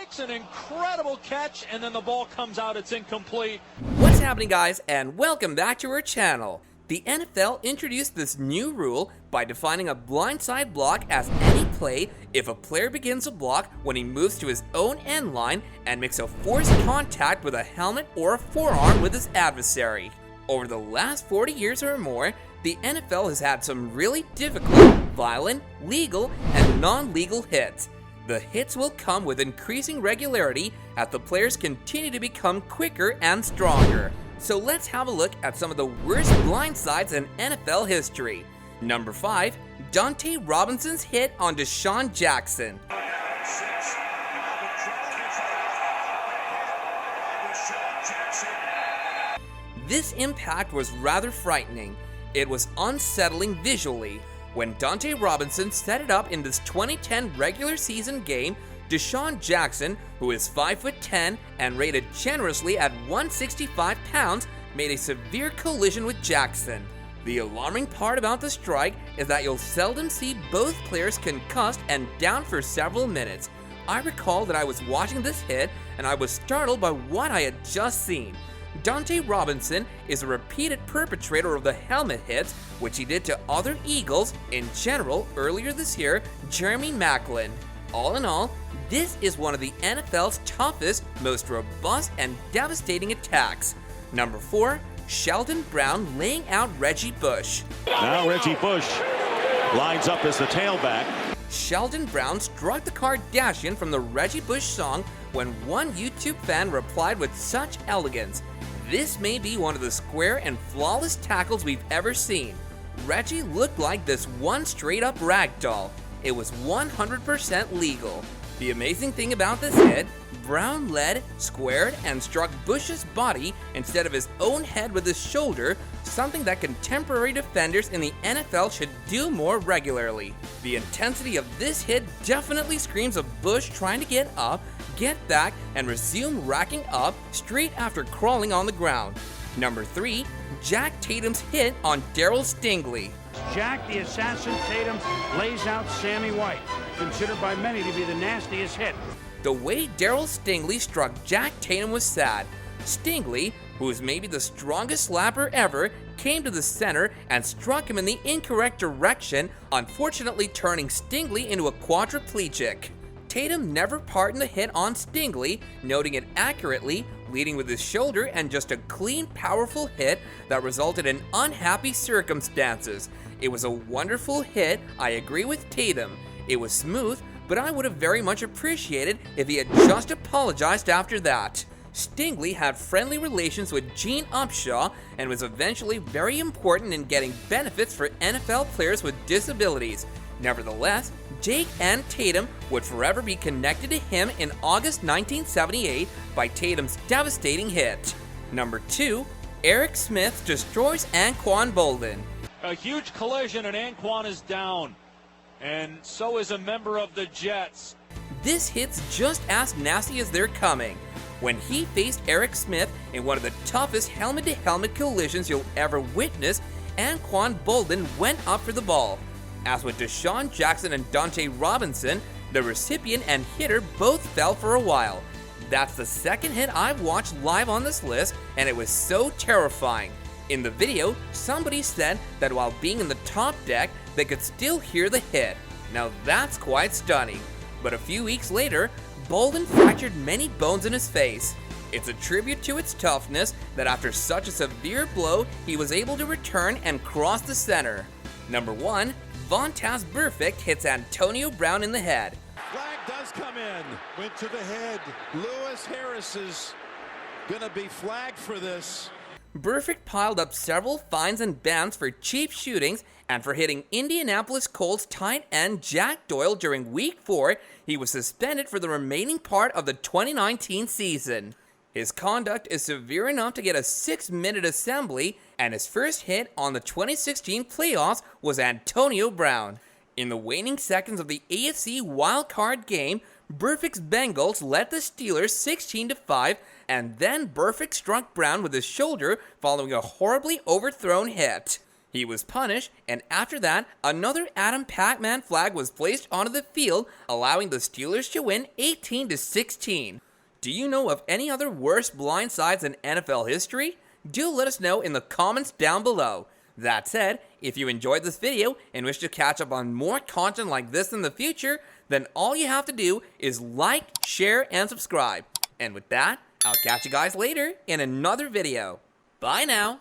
makes an incredible catch, and then the ball comes out. It's incomplete. What's happening, guys, and welcome back to our channel. The NFL introduced this new rule by defining a blindside block as any play if a player begins a block when he moves to his own end line and makes a forced contact with a helmet or a forearm with his adversary. Over the last 40 years or more, the NFL has had some really difficult, violent, legal, and non-legal hits. The hits will come with increasing regularity as the players continue to become quicker and stronger. So let's have a look at some of the worst blindsides in NFL history. Number 5, Dante Robinson's hit on Deshaun Jackson. This impact was rather frightening. It was unsettling visually. When Dante Robinson set it up in this 2010 regular season game, Deshaun Jackson, who is 5'10" and rated generously at 165 pounds, made a severe collision with Jackson. The alarming part about the strike is that you'll seldom see both players concussed and down for several minutes. I recall that I was watching this hit and I was startled by what I had just seen. Dante Robinson is a repeated perpetrator of the helmet hits, which he did to other Eagles, in general, earlier this year, Jeremy Maclin. All in all, this is one of the NFL's toughest, most robust, and devastating attacks. Number 4, Sheldon Brown laying out Reggie Bush. Now Reggie Bush lines up as the tailback. Sheldon Brown struck the Kardashian from the Reggie Bush song when one YouTube fan replied with such elegance, "This may be one of the square and flawless tackles we've ever seen." Reggie looked like this one straight-up ragdoll. It was 100% legal. The amazing thing about this hit, Brown led, squared, and struck Bush's body instead of his own head with his shoulder, something that contemporary defenders in the NFL should do more regularly. The intensity of this hit definitely screams of Bush trying to get up, get back, and resume racking up straight after crawling on the ground. Number 3, Jack Tatum's hit on Darryl Stingley. Jack the Assassin Tatum lays out Sammy White, considered by many to be the nastiest hit. The way Darryl Stingley struck Jack Tatum was sad. Stingley, who is maybe the strongest slapper ever, came to the center and struck him in the incorrect direction, unfortunately turning Stingley into a quadriplegic. Tatum never pardoned the hit on Stingley, noting it accurately, leading with his shoulder and just a clean, powerful hit that resulted in unhappy circumstances. It was a wonderful hit, I agree with Tatum. It was smooth, but I would have very much appreciated if he had just apologized after that. Stingley had friendly relations with Gene Upshaw and was eventually very important in getting benefits for NFL players with disabilities. Nevertheless, Jake and Tatum would forever be connected to him in August 1978 by Tatum's devastating hit. Number 2, Eric Smith destroys Anquan Boldin. A huge collision, and Anquan is down. And so is a member of the Jets. This hit's just as nasty as they're coming. When he faced Eric Smith in one of the toughest helmet-to-helmet collisions you'll ever witness, Anquan Boldin went up for the ball. As with Deshaun Jackson and Dante Robinson, the recipient and hitter both fell for a while. That's the second hit I've watched live on this list, and it was so terrifying. In the video, somebody said that while being in the top deck, they could still hear the hit. Now that's quite stunning. But a few weeks later, Boldin fractured many bones in his face. It's a tribute to its toughness that after such a severe blow, he was able to return and cross the center. Number 1, Vontaze Burfict hits Antonio Brown in the head. Flag does come in. Went to the head. Lewis Harris is going to be flagged for this. Burfict piled up several fines and bans for cheap shootings, and for hitting Indianapolis Colts tight end Jack Doyle during Week 4, he was suspended for the remaining part of the 2019 season. His conduct is severe enough to get a 6-minute assembly, and his first hit on the 2016 playoffs was Antonio Brown. In the waning seconds of the AFC wildcard game, Burfict's Bengals led the Steelers 16-5, and then Burfict struck Brown with his shoulder following a horribly overthrown hit. He was punished, and after that, another Adam Pac-Man flag was placed onto the field, allowing the Steelers to win 18-16. Do you know of any other worse blindsides in NFL history? Do let us know in the comments down below. That said, if you enjoyed this video and wish to catch up on more content like this in the future, then all you have to do is like, share, and subscribe. And with that, I'll catch you guys later in another video. Bye now.